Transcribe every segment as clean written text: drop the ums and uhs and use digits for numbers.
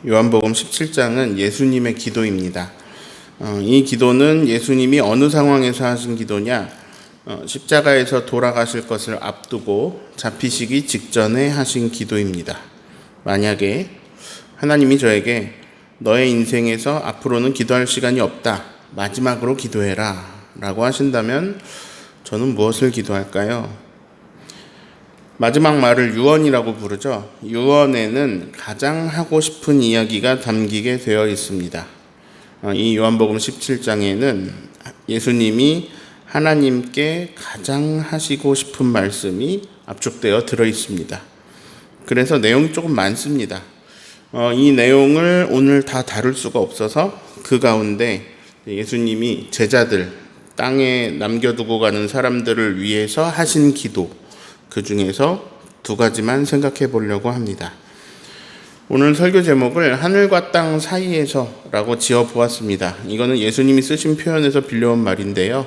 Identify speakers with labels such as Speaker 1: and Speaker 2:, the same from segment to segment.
Speaker 1: 요한복음 17장은 예수님의 기도입니다. 이 기도는 예수님이 어느 상황에서 하신 기도냐? 십자가에서 돌아가실 것을 앞두고 잡히시기 직전에 하신 기도입니다. 만약에 하나님이 저에게 너의 인생에서 앞으로는 기도할 시간이 없다, 마지막으로 기도해라 라고 하신다면 저는 무엇을 기도할까요? 마지막 말을 유언이라고 부르죠. 유언에는 가장 하고 싶은 이야기가 담기게 되어 있습니다. 이 요한복음 17장에는 예수님이 하나님께 가장 하시고 싶은 말씀이 압축되어 들어 있습니다. 그래서 내용이 조금 많습니다. 이 내용을 오늘 다 다룰 수가 없어서 그 가운데 예수님이 제자들, 땅에 남겨두고 가는 사람들을 위해서 하신 기도, 그 중에서 두 가지만 생각해 보려고 합니다. 오늘 설교 제목을 하늘과 땅 사이에서 라고 지어 보았습니다. 이거는 예수님이 쓰신 표현에서 빌려온 말인데요.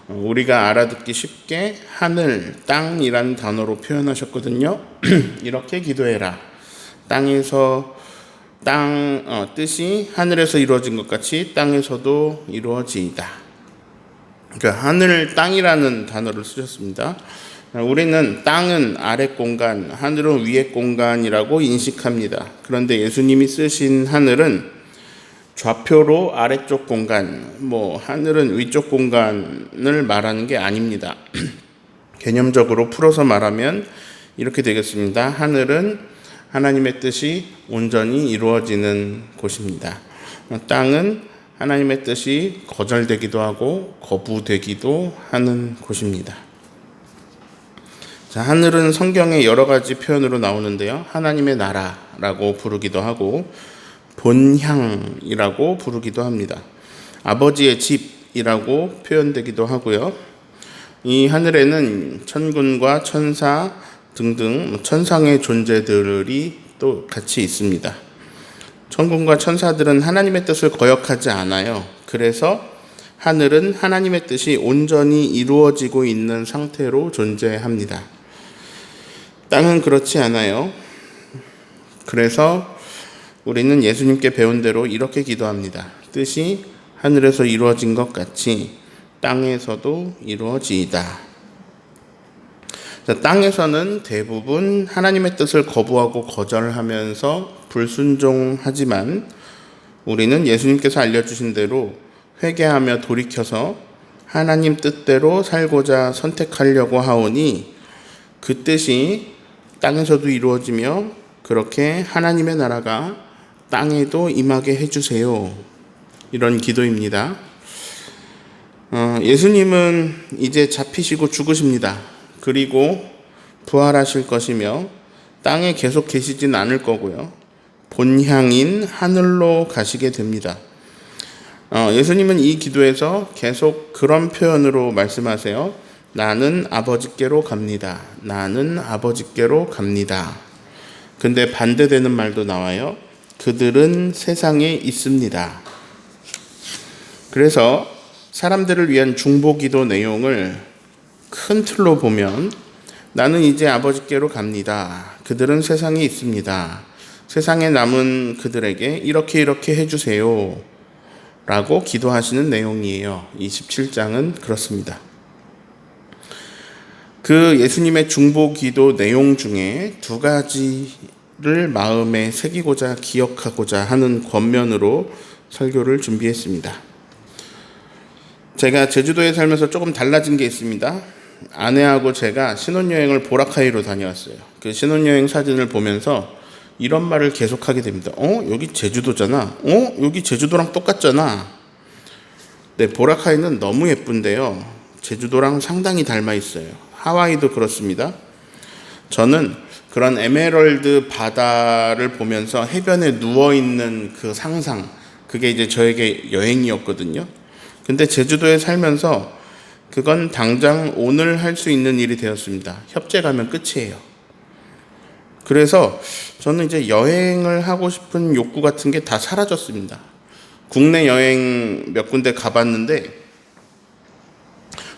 Speaker 1: 우리가 알아듣기 쉽게 하늘, 땅이라는 단어로 표현하셨거든요. 이렇게 기도해라. 땅에서 뜻이 하늘에서 이루어진 것 같이 땅에서도 이루어지이다. 그러니까 하늘, 땅이라는 단어를 쓰셨습니다. 우리는 땅은 아랫 공간, 하늘은 위의 공간이라고 인식합니다. 그런데 예수님이 쓰신 하늘은 좌표로 아래쪽 공간, 하늘은 위쪽 공간을 말하는 게 아닙니다. 개념적으로 풀어서 말하면 이렇게 되겠습니다. 하늘은 하나님의 뜻이 온전히 이루어지는 곳입니다. 땅은 하나님의 뜻이 거절되기도 하고 거부되기도 하는 곳입니다. 자, 하늘은 성경에 여러 가지 표현으로 나오는데요. 하나님의 나라라고 부르기도 하고 본향이라고 부르기도 합니다. 아버지의 집이라고 표현되기도 하고요. 이 하늘에는 천군과 천사 등등 천상의 존재들이 또 같이 있습니다. 천군과 천사들은 하나님의 뜻을 거역하지 않아요. 그래서 하늘은 하나님의 뜻이 온전히 이루어지고 있는 상태로 존재합니다. 땅은 그렇지 않아요. 그래서 우리는 예수님께 배운 대로 이렇게 기도합니다. 뜻이 하늘에서 이루어진 것 같이 땅에서도 이루어지이다. 자, 땅에서는 대부분 하나님의 뜻을 거부하고 거절하면서 불순종하지만 우리는 예수님께서 알려주신 대로 회개하며 돌이켜서 하나님 뜻대로 살고자 선택하려고 하오니 그 뜻이 땅에서도 이루어지며 그렇게 하나님의 나라가 땅에도 임하게 해주세요. 이런 기도입니다. 예수님은 이제 잡히시고 죽으십니다. 그리고 부활하실 것이며 땅에 계속 계시진 않을 거고요. 본향인 하늘로 가시게 됩니다. 예수님은 이 기도에서 계속 그런 표현으로 말씀하세요. 나는 아버지께로 갑니다. 나는 아버지께로 갑니다. 근데 반대되는 말도 나와요. 그들은 세상에 있습니다. 그래서 사람들을 위한 중보기도 내용을 큰 틀로 보면 나는 이제 아버지께로 갑니다. 그들은 세상에 있습니다. 세상에 남은 그들에게 이렇게 해주세요. 라고 기도하시는 내용이에요. 27장은 그렇습니다. 그 예수님의 중보기도 내용 중에 두 가지를 마음에 새기고자 기억하고자 하는 권면으로 설교를 준비했습니다. 제가 제주도에 살면서 조금 달라진 게 있습니다. 아내하고 제가 신혼여행을 보라카이로 다녀왔어요. 그 신혼여행 사진을 보면서 이런 말을 계속하게 됩니다. 여기 제주도잖아. 여기 제주도랑 똑같잖아. 네, 보라카이는 너무 예쁜데요. 제주도랑 상당히 닮아 있어요. 하와이도 그렇습니다. 저는 그런 에메랄드 바다를 보면서 해변에 누워있는 그 상상, 그게 이제 저에게 여행이었거든요. 근데 제주도에 살면서 그건 당장 오늘 할 수 있는 일이 되었습니다. 협재 가면 끝이에요. 그래서 저는 이제 여행을 하고 싶은 욕구 같은 게 다 사라졌습니다. 국내 여행 몇 군데 가봤는데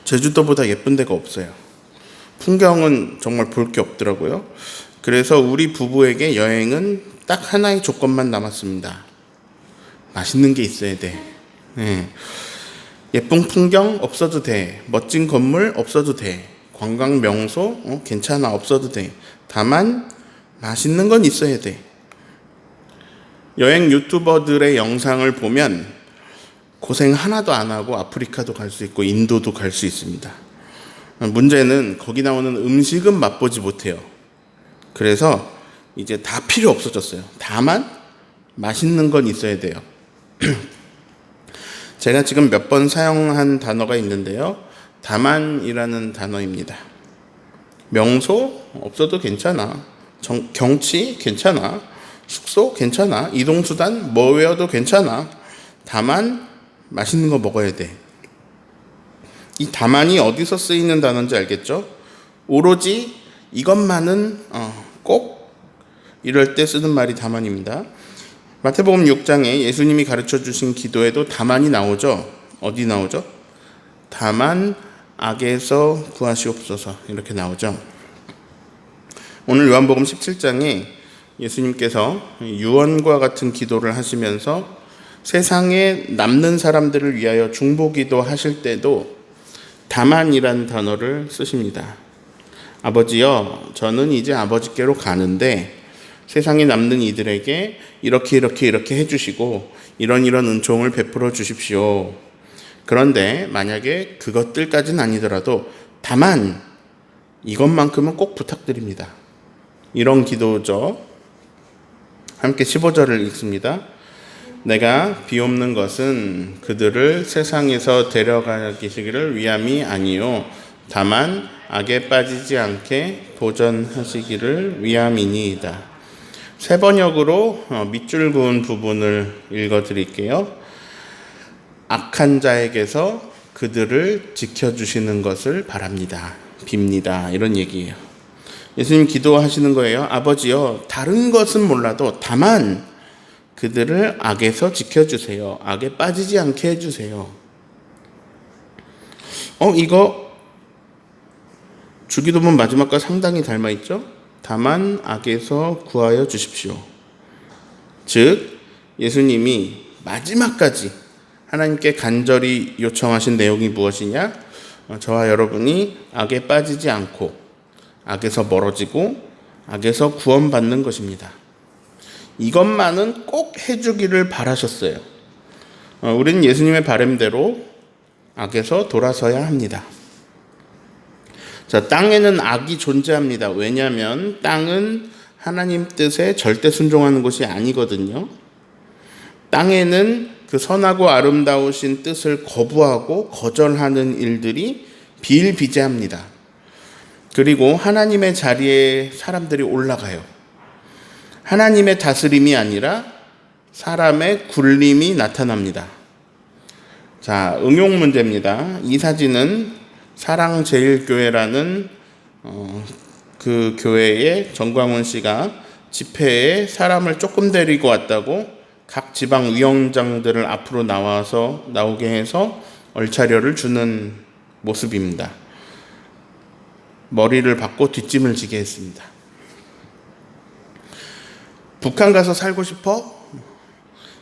Speaker 1: 제주도보다 예쁜 데가 없어요. 풍경은 정말 볼 게 없더라고요. 그래서 우리 부부에게 여행은 딱 하나의 조건만 남았습니다. 맛있는 게 있어야 돼. 예. 예쁜 풍경 없어도 돼. 멋진 건물 없어도 돼. 관광 명소 괜찮아 없어도 돼. 다만 맛있는 건 있어야 돼. 여행 유튜버들의 영상을 보면 고생 하나도 안 하고 아프리카도 갈 수 있고 인도도 갈 수 있습니다. 문제는 거기 나오는 음식은 맛보지 못해요. 그래서 이제 다 필요 없어졌어요. 다만 맛있는 건 있어야 돼요. 제가 지금 몇 번 사용한 단어가 있는데요. 다만이라는 단어입니다. 명소 없어도 괜찮아. 경치 괜찮아. 숙소 괜찮아. 이동수단 뭐 외워도 괜찮아. 다만 맛있는 거 먹어야 돼. 이 다만이 어디서 쓰이는 단어인지 알겠죠? 오로지 이것만은 꼭 이럴 때 쓰는 말이 다만입니다. 마태복음 6장에 예수님이 가르쳐 주신 기도에도 다만이 나오죠. 어디 나오죠? 다만 악에서 구하시옵소서 이렇게 나오죠. 오늘 요한복음 17장에 예수님께서 유언과 같은 기도를 하시면서 세상에 남는 사람들을 위하여 중보기도 하실 때도 다만이란 단어를 쓰십니다. 아버지여, 저는 이제 아버지께로 가는데 세상에 남는 이들에게 이렇게 해주시고 이런 은총을 베풀어 주십시오. 그런데 만약에 그것들까지는 아니더라도 다만 이것만큼은 꼭 부탁드립니다. 이런 기도죠. 함께 15절을 읽습니다. 내가 비옵는 것은 그들을 세상에서 데려가시기를 위함이 아니요 다만 악에 빠지지 않게 도전하시기를 위함이니이다. 세 번역으로 밑줄 그은 부분을 읽어드릴게요. 악한 자에게서 그들을 지켜주시는 것을 바랍니다. 빕니다. 이런 얘기예요. 예수님 기도하시는 거예요. 아버지요, 다른 것은 몰라도 다만 그들을 악에서 지켜주세요. 악에 빠지지 않게 해주세요. 이거 주기도문 마지막과 상당히 닮아있죠? 다만 악에서 구하여 주십시오. 즉 예수님이 마지막까지 하나님께 간절히 요청하신 내용이 무엇이냐? 저와 여러분이 악에 빠지지 않고 악에서 멀어지고 악에서 구원받는 것입니다. 이것만은 꼭 해주기를 바라셨어요. 우리는 예수님의 바람대로 악에서 돌아서야 합니다. 자, 땅에는 악이 존재합니다. 왜냐하면 땅은 하나님 뜻에 절대 순종하는 곳이 아니거든요. 땅에는 그 선하고 아름다우신 뜻을 거부하고 거절하는 일들이 비일비재합니다. 그리고 하나님의 자리에 사람들이 올라가요. 하나님의 다스림이 아니라 사람의 굴림이 나타납니다. 자, 응용 문제입니다. 이 사진은 사랑제일교회라는 그 교회에 정광훈 씨가 집회에 사람을 조금 데리고 왔다고 각 지방 위원장들을 앞으로 나오게 해서 얼차려를 주는 모습입니다. 머리를 박고 뒷짐을 지게 했습니다. 북한 가서 살고 싶어?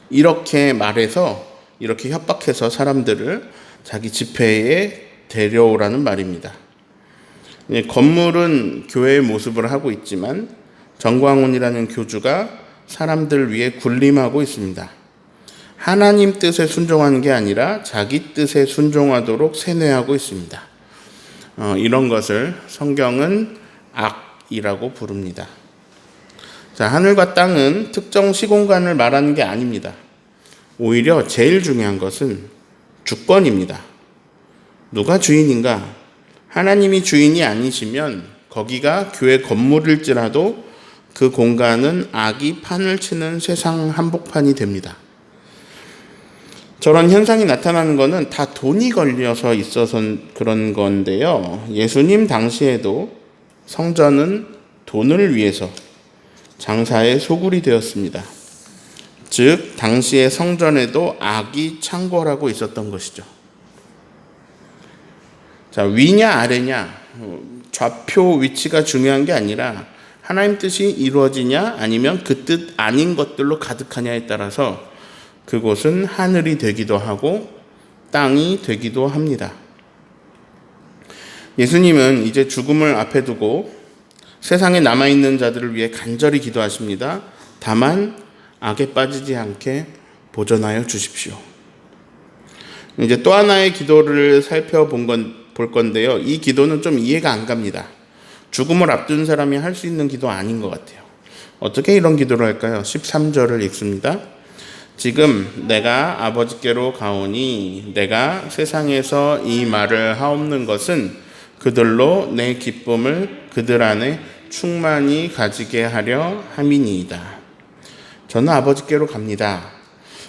Speaker 1: 이렇게 말해서 이렇게 협박해서 사람들을 자기 집회에 데려오라는 말입니다. 건물은 교회의 모습을 하고 있지만 정광훈이라는 교주가 사람들 위해 군림하고 있습니다. 하나님 뜻에 순종하는 게 아니라 자기 뜻에 순종하도록 세뇌하고 있습니다. 이런 것을 성경은 악이라고 부릅니다. 자, 하늘과 땅은 특정 시공간을 말하는 게 아닙니다. 오히려 제일 중요한 것은 주권입니다. 누가 주인인가? 하나님이 주인이 아니시면 거기가 교회 건물일지라도 그 공간은 악이 판을 치는 세상 한복판이 됩니다. 저런 현상이 나타나는 것은 다 돈이 걸려서 있어서 그런 건데요. 예수님 당시에도 성전은 돈을 위해서 장사의 소굴이 되었습니다. 즉 당시의 성전에도 악이 창궐하고 있었던 것이죠. 자, 위냐 아래냐 좌표 위치가 중요한 게 아니라 하나님 뜻이 이루어지냐 아니면 그 뜻 아닌 것들로 가득하냐에 따라서 그곳은 하늘이 되기도 하고 땅이 되기도 합니다. 예수님은 이제 죽음을 앞에 두고 세상에 남아있는 자들을 위해 간절히 기도하십니다. 다만 악에 빠지지 않게 보존하여 주십시오. 이제 또 하나의 기도를 볼 건데요. 이 기도는 좀 이해가 안 갑니다. 죽음을 앞둔 사람이 할 수 있는 기도 아닌 것 같아요. 어떻게 이런 기도를 할까요? 13절을 읽습니다. 지금 내가 아버지께로 가오니 내가 세상에서 이 말을 하옵는 것은 그들로 내 기쁨을 그들 안에 충만히 가지게 하려 함이니이다. 저는 아버지께로 갑니다.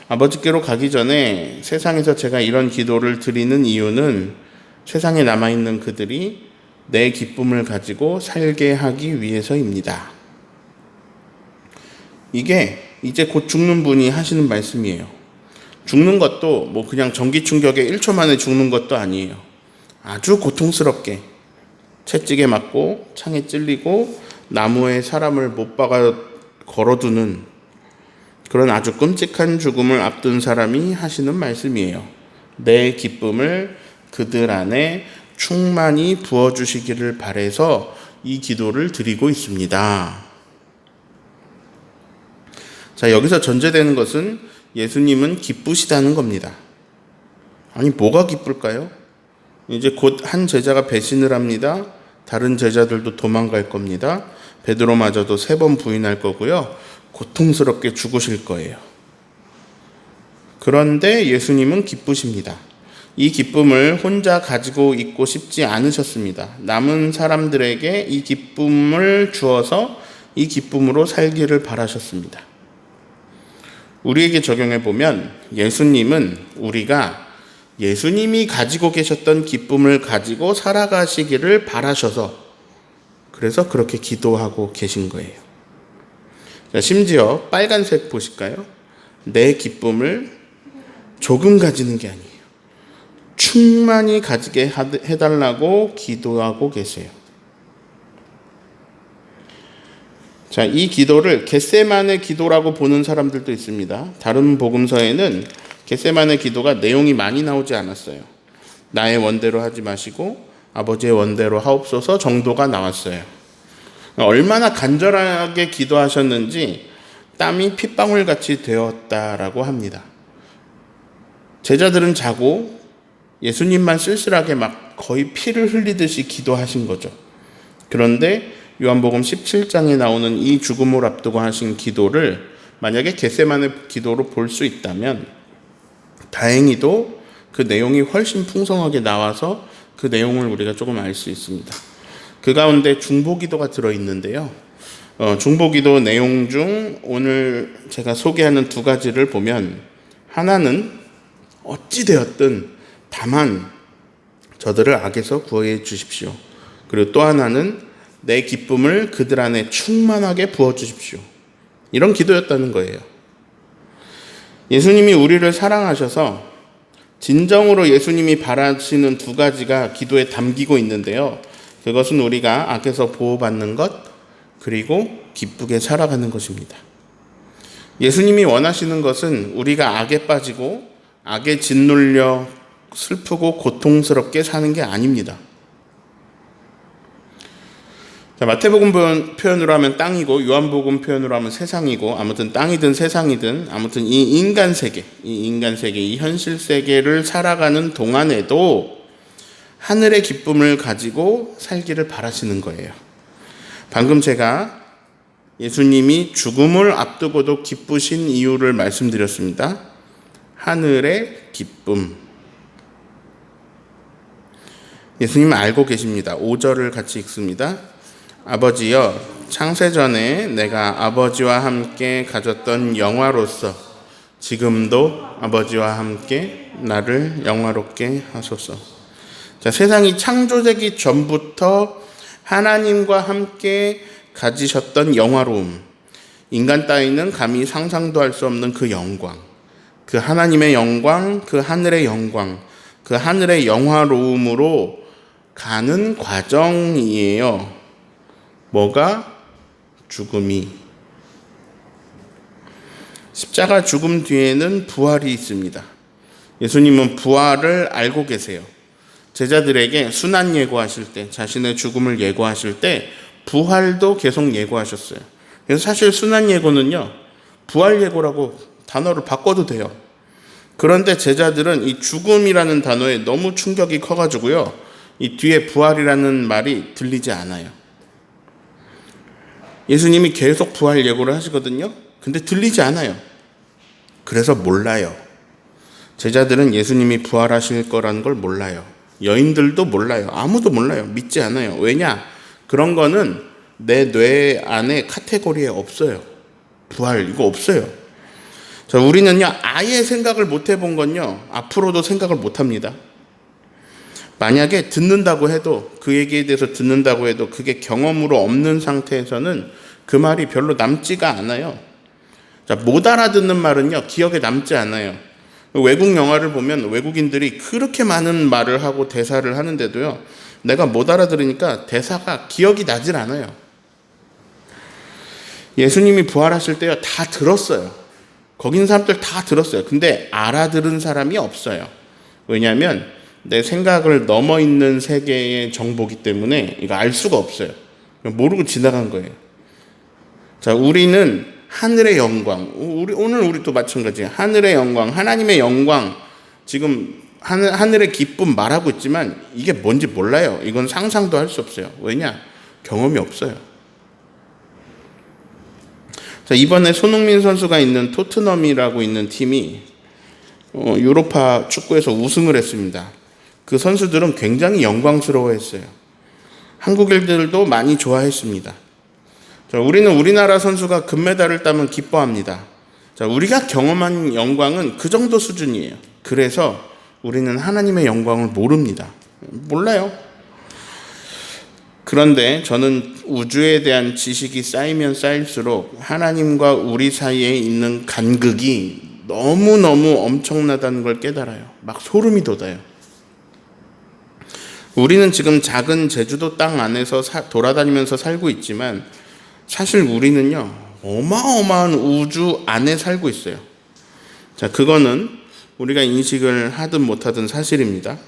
Speaker 1: 아버지께로 가기 전에 세상에서 제가 이런 기도를 드리는 이유는 세상에 남아있는 그들이 내 기쁨을 가지고 살게 하기 위해서입니다. 이게 이제 곧 죽는 분이 하시는 말씀이에요. 죽는 것도 뭐 그냥 전기 충격에 1초 만에 죽는 것도 아니에요. 아주 고통스럽게 채찍에 맞고 창에 찔리고 나무에 사람을 못 박아 걸어두는 그런 아주 끔찍한 죽음을 앞둔 사람이 하시는 말씀이에요. 내 기쁨을 그들 안에 충만히 부어주시기를 바라서 이 기도를 드리고 있습니다. 자, 여기서 전제되는 것은 예수님은 기쁘시다는 겁니다. 아니, 뭐가 기쁠까요? 이제 곧 한 제자가 배신을 합니다. 다른 제자들도 도망갈 겁니다. 베드로마저도 3번 부인할 거고요. 고통스럽게 죽으실 거예요. 그런데 예수님은 기쁘십니다. 이 기쁨을 혼자 가지고 있고 싶지 않으셨습니다. 남은 사람들에게 이 기쁨을 주어서 이 기쁨으로 살기를 바라셨습니다. 우리에게 적용해 보면 예수님은 우리가 예수님이 가지고 계셨던 기쁨을 가지고 살아가시기를 바라셔서 그래서 그렇게 기도하고 계신 거예요. 자, 심지어 빨간색 보실까요? 내 기쁨을 조금 가지는 게 아니에요. 충만히 가지게 해달라고 기도하고 계세요. 자, 이 기도를 겟세마네 기도라고 보는 사람들도 있습니다. 다른 복음서에는 겟세마네 기도가 내용이 많이 나오지 않았어요. 나의 원대로 하지 마시고 아버지의 원대로 하옵소서 정도가 나왔어요. 얼마나 간절하게 기도하셨는지 땀이 핏방울같이 되었다라고 합니다. 제자들은 자고 예수님만 쓸쓸하게 막 거의 피를 흘리듯이 기도하신 거죠. 그런데 요한복음 17장에 나오는 이 죽음을 앞두고 하신 기도를 만약에 겟세마네 기도로 볼 수 있다면 다행히도 그 내용이 훨씬 풍성하게 나와서 그 내용을 우리가 조금 알 수 있습니다. 그 가운데 중보기도가 들어있는데요. 중보기도 내용 중 오늘 제가 소개하는 2가지를 보면 하나는 어찌되었든 다만 저들을 악에서 구해 주십시오. 그리고 또 하나는 내 기쁨을 그들 안에 충만하게 부어주십시오. 이런 기도였다는 거예요. 예수님이 우리를 사랑하셔서 진정으로 예수님이 바라시는 2가지가 기도에 담기고 있는데요. 그것은 우리가 악에서 보호받는 것, 그리고 기쁘게 살아가는 것입니다. 예수님이 원하시는 것은 우리가 악에 빠지고 악에 짓눌려 슬프고 고통스럽게 사는 게 아닙니다. 자, 마태복음 표현으로 하면 땅이고 요한복음 표현으로 하면 세상이고 아무튼 땅이든 세상이든 아무튼 이 인간 세계, 이 현실 세계를 살아가는 동안에도 하늘의 기쁨을 가지고 살기를 바라시는 거예요. 방금 제가 예수님이 죽음을 앞두고도 기쁘신 이유를 말씀드렸습니다. 하늘의 기쁨. 예수님은 알고 계십니다. 5절을 같이 읽습니다. 아버지여, 창세전에 내가 아버지와 함께 가졌던 영화로서 지금도 아버지와 함께 나를 영화롭게 하소서. 자, 세상이 창조되기 전부터 하나님과 함께 가지셨던 영화로움, 인간 따위는 감히 상상도 할 수 없는 그 영광, 그 하나님의 영광, 그 하늘의 영광, 그 하늘의 영화로움으로 가는 과정이에요. 뭐가? 죽음이. 십자가 죽음 뒤에는 부활이 있습니다. 예수님은 부활을 알고 계세요. 제자들에게 순환 예고하실 때, 자신의 죽음을 예고하실 때 부활도 계속 예고하셨어요. 그래서 사실 순환 예고는요, 부활 예고라고 단어를 바꿔도 돼요. 그런데 제자들은 이 죽음이라는 단어에 너무 충격이 커가지고요, 이 뒤에 부활이라는 말이 들리지 않아요. 예수님이 계속 부활 예고를 하시거든요. 근데 들리지 않아요. 그래서 몰라요. 제자들은 예수님이 부활하실 거라는 걸 몰라요. 여인들도 몰라요. 아무도 몰라요. 믿지 않아요. 왜냐? 그런 거는 내 뇌 안에 카테고리에 없어요. 부활 이거 없어요. 자, 우리는요, 아예 생각을 못 해본 건요, 앞으로도 생각을 못 합니다. 만약에 듣는다고 해도, 그 얘기에 대해서 듣는다고 해도 그게 경험으로 없는 상태에서는 그 말이 별로 남지가 않아요. 자, 못 알아듣는 말은요, 기억에 남지 않아요. 외국 영화를 보면 외국인들이 그렇게 많은 말을 하고 대사를 하는데도요, 내가 못 알아들으니까 대사가 기억이 나질 않아요. 예수님이 부활하실 때요, 다 들었어요. 거기 있는 사람들 다 들었어요. 근데 알아들은 사람이 없어요. 왜냐하면 내 생각을 넘어 있는 세계의 정보기 때문에 이거 알 수가 없어요. 모르고 지나간 거예요. 자, 우리는 하늘의 영광, 오늘 우리도 마찬가지예요. 하늘의 영광, 하나님의 영광, 지금 하늘의 기쁨 말하고 있지만 이게 뭔지 몰라요. 이건 상상도 할 수 없어요. 왜냐? 경험이 없어요. 자, 이번에 손흥민 선수가 있는 토트넘이라고 있는 팀이 유로파 축구에서 우승을 했습니다. 그 선수들은 굉장히 영광스러워했어요. 한국인들도 많이 좋아했습니다. 자, 우리는 우리나라 선수가 금메달을 따면 기뻐합니다. 자, 우리가 경험한 영광은 그 정도 수준이에요. 그래서 우리는 하나님의 영광을 모릅니다. 몰라요. 그런데 저는 우주에 대한 지식이 쌓이면 쌓일수록 하나님과 우리 사이에 있는 간극이 너무너무 엄청나다는 걸 깨달아요. 막 소름이 돋아요. 우리는 지금 작은 제주도 땅 안에서 돌아다니면서 살고 있지만 사실 우리는요, 어마어마한 우주 안에 살고 있어요. 자, 그거는 우리가 인식을 하든 못하든 사실입니다.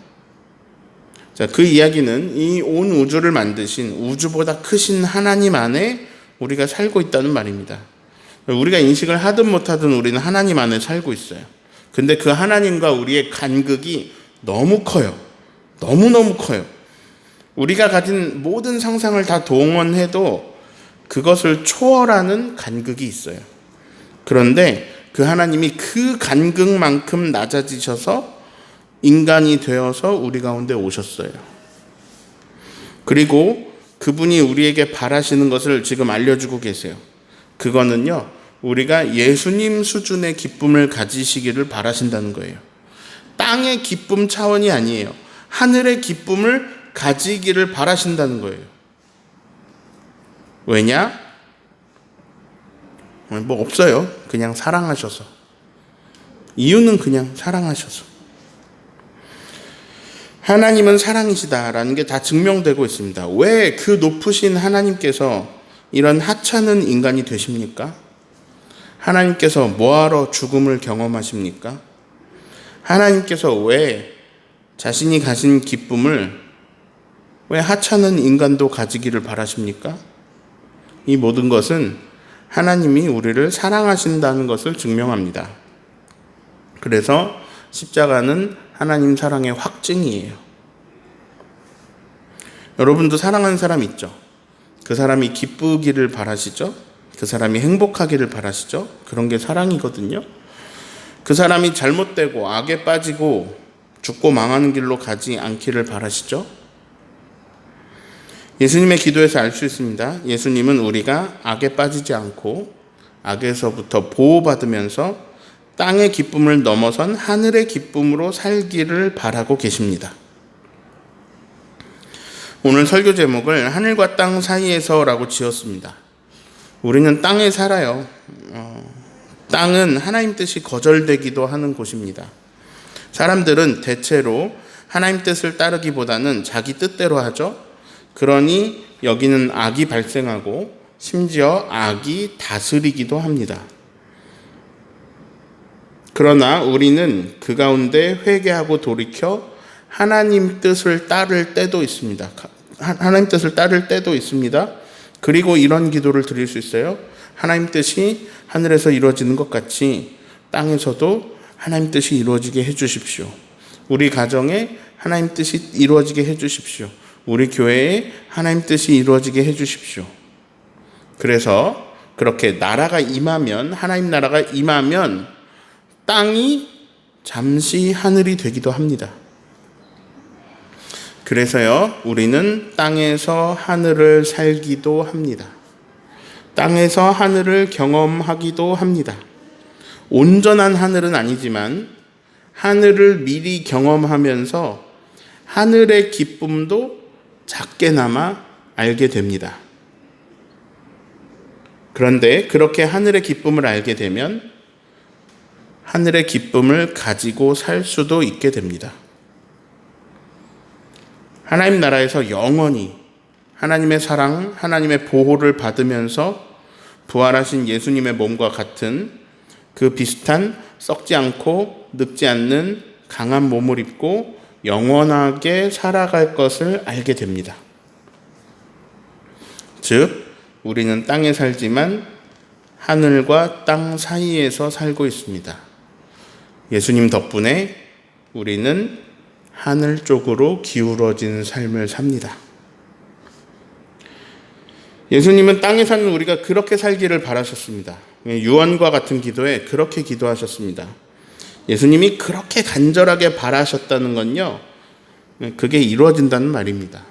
Speaker 1: 자, 그 이야기는 이 온 우주를 만드신 우주보다 크신 하나님 안에 우리가 살고 있다는 말입니다. 우리가 인식을 하든 못하든 우리는 하나님 안에 살고 있어요. 근데 그 하나님과 우리의 간극이 너무 커요. 너무너무 커요. 우리가 가진 모든 상상을 다 동원해도 그것을 초월하는 간극이 있어요. 그런데 그 하나님이 그 간극만큼 낮아지셔서 인간이 되어서 우리 가운데 오셨어요. 그리고 그분이 우리에게 바라시는 것을 지금 알려주고 계세요. 그거는요, 우리가 예수님 수준의 기쁨을 가지시기를 바라신다는 거예요. 땅의 기쁨 차원이 아니에요. 하늘의 기쁨을 가지기를 바라신다는 거예요. 왜냐? 뭐 없어요. 그냥 사랑하셔서. 이유는 그냥 사랑하셔서. 하나님은 사랑이시다라는 게 다 증명되고 있습니다. 왜 그 높으신 하나님께서 이런 하찮은 인간이 되십니까? 하나님께서 뭐하러 죽음을 경험하십니까? 하나님께서 왜 자신이 가진 기쁨을 왜 하찮은 인간도 가지기를 바라십니까? 이 모든 것은 하나님이 우리를 사랑하신다는 것을 증명합니다. 그래서 십자가는 하나님 사랑의 확증이에요. 여러분도 사랑하는 사람 있죠? 그 사람이 기쁘기를 바라시죠? 그 사람이 행복하기를 바라시죠? 그런 게 사랑이거든요. 그 사람이 잘못되고 악에 빠지고 죽고 망하는 길로 가지 않기를 바라시죠? 예수님의 기도에서 알 수 있습니다. 예수님은 우리가 악에 빠지지 않고 악에서부터 보호받으면서 땅의 기쁨을 넘어선 하늘의 기쁨으로 살기를 바라고 계십니다. 오늘 설교 제목을 하늘과 땅 사이에서라고 지었습니다. 우리는 땅에 살아요. 땅은 하나님 뜻이 거절되기도 하는 곳입니다. 사람들은 대체로 하나님 뜻을 따르기보다는 자기 뜻대로 하죠. 그러니 여기는 악이 발생하고 심지어 악이 다스리기도 합니다. 그러나 우리는 그 가운데 회개하고 돌이켜 하나님 뜻을 따를 때도 있습니다. 하나님 뜻을 따를 때도 있습니다. 그리고 이런 기도를 드릴 수 있어요. 하나님 뜻이 하늘에서 이루어지는 것 같이 땅에서도 하나님 뜻이 이루어지게 해주십시오. 우리 가정에 하나님 뜻이 이루어지게 해주십시오. 우리 교회에 하나님 뜻이 이루어지게 해주십시오. 그래서 그렇게 나라가 임하면, 하나님 나라가 임하면 땅이 잠시 하늘이 되기도 합니다. 그래서요, 우리는 땅에서 하늘을 살기도 합니다. 땅에서 하늘을 경험하기도 합니다. 온전한 하늘은 아니지만 하늘을 미리 경험하면서 하늘의 기쁨도 작게나마 알게 됩니다. 그런데 그렇게 하늘의 기쁨을 알게 되면 하늘의 기쁨을 가지고 살 수도 있게 됩니다. 하나님 나라에서 영원히 하나님의 사랑, 하나님의 보호를 받으면서 부활하신 예수님의 몸과 같은 그 비슷한 썩지 않고 늙지 않는 강한 몸을 입고 영원하게 살아갈 것을 알게 됩니다. 즉, 우리는 땅에 살지만 하늘과 땅 사이에서 살고 있습니다. 예수님 덕분에 우리는 하늘 쪽으로 기울어진 삶을 삽니다. 예수님은 땅에 사는 우리가 그렇게 살기를 바라셨습니다. 유언과 같은 기도에 그렇게 기도하셨습니다. 예수님이 그렇게 간절하게 바라셨다는 건요, 그게 이루어진다는 말입니다.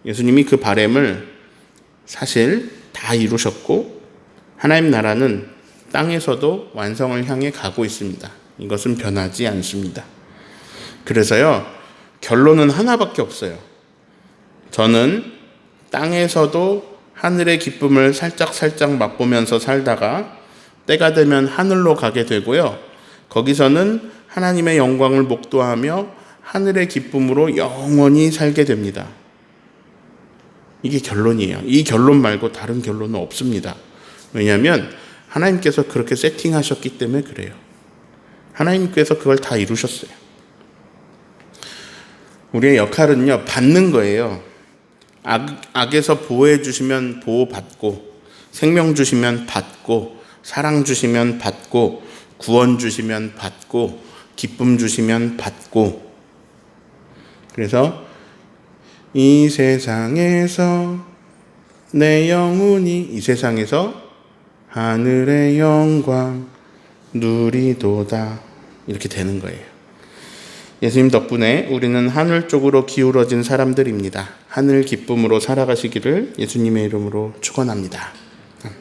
Speaker 1: 예수님이 그 바람을 사실 다 이루셨고 하나님 나라는 땅에서도 완성을 향해 가고 있습니다. 이것은 변하지 않습니다. 그래서요, 결론은 하나밖에 없어요. 저는 땅에서도 하늘의 기쁨을 살짝 맛보면서 살다가 때가 되면 하늘로 가게 되고요. 거기서는 하나님의 영광을 목도하며 하늘의 기쁨으로 영원히 살게 됩니다. 이게 결론이에요. 이 결론 말고 다른 결론은 없습니다. 왜냐하면 하나님께서 그렇게 세팅하셨기 때문에 그래요. 하나님께서 그걸 다 이루셨어요. 우리의 역할은요, 받는 거예요. 악에서 보호해 주시면 보호받고, 생명 주시면 받고, 사랑 주시면 받고, 구원 주시면 받고, 기쁨 주시면 받고. 그래서 이 세상에서 내 영혼이, 이 세상에서 하늘의 영광 누리도다, 이렇게 되는 거예요. 예수님 덕분에 우리는 하늘 쪽으로 기울어진 사람들입니다. 하늘 기쁨으로 살아가시기를 예수님의 이름으로 축원합니다.